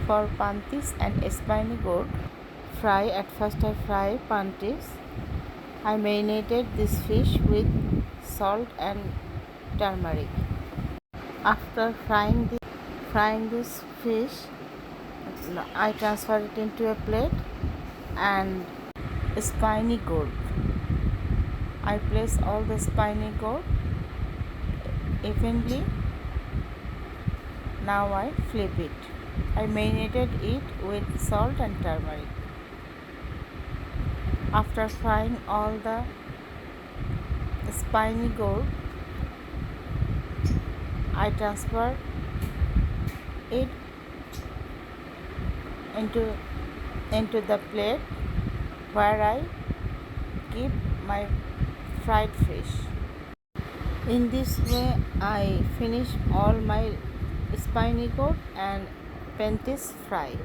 For puntius and spiny gourd fry, at first I fry puntius. I marinated this fish with salt and turmeric. After frying this fish, I transfer it into a plate and spiny gourd. I place all the spiny gourd evenly. Now I flip it. I marinated it with salt and turmeric. After frying all the spiny gourd, I transfer it into the plate where I keep my fried fish. In this way, I finish all my spiny gourd and puntius fry.